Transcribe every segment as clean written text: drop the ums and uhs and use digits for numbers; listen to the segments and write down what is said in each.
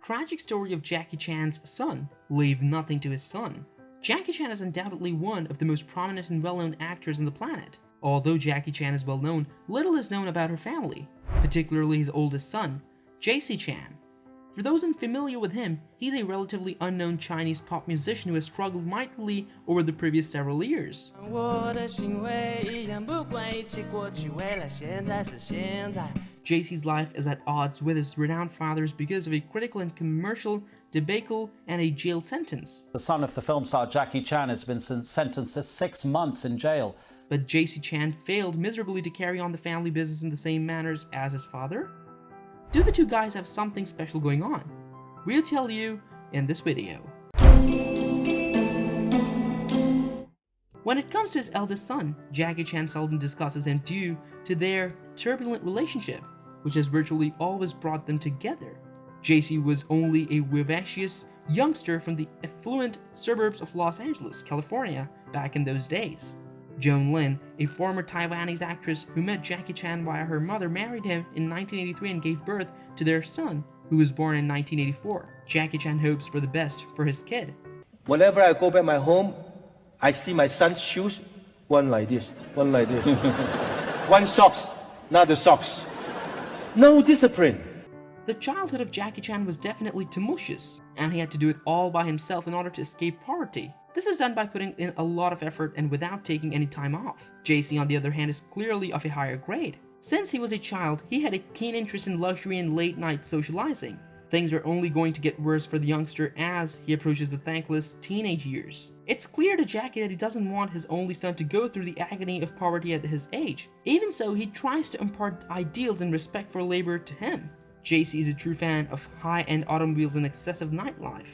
Tragic story of Jackie Chan's son, Leave Nothing to His Son. Jackie Chan is undoubtedly one of the most prominent and well-known actors on the planet. Although Jackie Chan is well known, little is known about her family, particularly his oldest son, JC Chan. For those unfamiliar with him, he's a relatively unknown Chinese pop musician who has struggled mightily over the previous several years. JC's life is at odds with his renowned father's because of a critical and commercial debacle and a jail sentence. The son of the film star Jackie Chan has been sentenced to 6 months in jail. But JC Chan failed miserably to carry on the family business in the same manners as his father? Do the two guys have something special going on? We'll tell you in this video. When it comes to his eldest son, Jackie Chan seldom discusses him due to their turbulent relationship, which has virtually always brought them together. JC was only a vivacious youngster from the affluent suburbs of Los Angeles, California, back in those days. Joan Lin, a former Taiwanese actress who met Jackie Chan via her mother, married him in 1983 and gave birth to their son, who was born in 1984. Jackie Chan hopes for the best for his kid. Whenever I go back my home, I see my son's shoes, one like this, one like this. One socks, not the socks. No discipline. The childhood of Jackie Chan was definitely tumultuous, and he had to do it all by himself in order to escape poverty. This is done by putting in a lot of effort and without taking any time off. JC, on the other hand, is clearly of a higher grade. Since he was a child, he had a keen interest in luxury and late-night socializing. Things are only going to get worse for the youngster as he approaches the thankless teenage years. It's clear to Jackie that he doesn't want his only son to go through the agony of poverty at his age. Even so, he tries to impart ideals and respect for labor to him. JC is a true fan of high-end automobiles and excessive nightlife.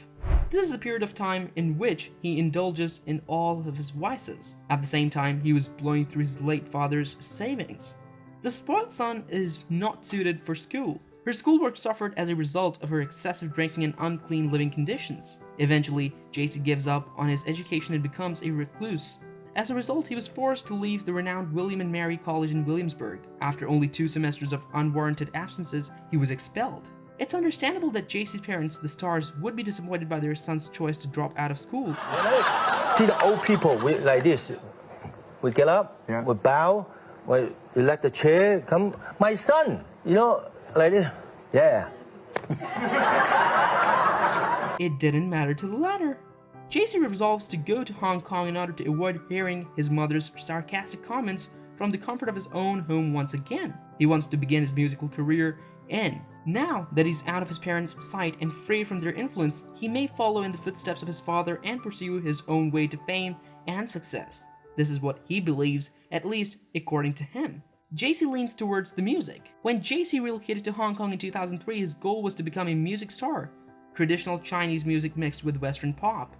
This is a period of time in which he indulges in all of his vices. At the same time, he was blowing through his late father's savings. The spoiled son is not suited for school. Her schoolwork suffered as a result of her excessive drinking and unclean living conditions. Eventually, JC gives up on his education and becomes a recluse. As a result, he was forced to leave the renowned William and Mary College in Williamsburg. After only 2 semesters of unwarranted absences, he was expelled. It's understandable that JC's parents, the stars, would be disappointed by their son's choice to drop out of school. See the old people like this. We get up, we bow, we let the chair come. My son, like this. Yeah. It didn't matter to the latter. JC resolves to go to Hong Kong in order to avoid hearing his mother's sarcastic comments from the comfort of his own home once again. He wants to begin his musical career, and now that he's out of his parents' sight and free from their influence, he may follow in the footsteps of his father and pursue his own way to fame and success. This is what he believes, at least according to him. JC leans towards the music. When JC relocated to Hong Kong in 2003, his goal was to become a music star, traditional Chinese music mixed with Western pop.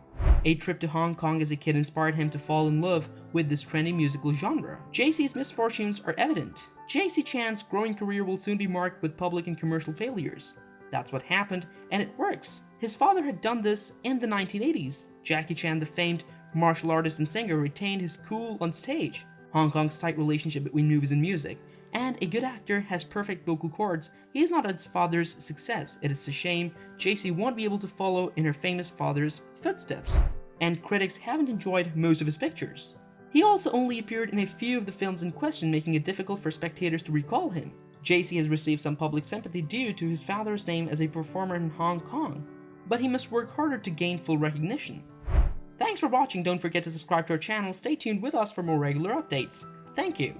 A trip to Hong Kong as a kid inspired him to fall in love with this trendy musical genre. JC's misfortunes are evident. JC Chan's growing career will soon be marked with public and commercial failures. That's what happened, and it works. His father had done this in the 1980s. Jackie Chan, the famed martial artist and singer, retained his cool on stage. Hong Kong's tight relationship between movies and music, and a good actor has perfect vocal cords. He is not his father's success. It is a shame JC won't be able to follow in her famous father's footsteps, and critics haven't enjoyed most of his pictures. He also only appeared in a few of the films in question, making it difficult for spectators to recall him. JC has received some public sympathy due to his father's name as a performer in Hong Kong, but he must work harder to gain full recognition. Thanks for watching. Don't forget to subscribe to our channel. Stay tuned with us for more regular updates. Thank you.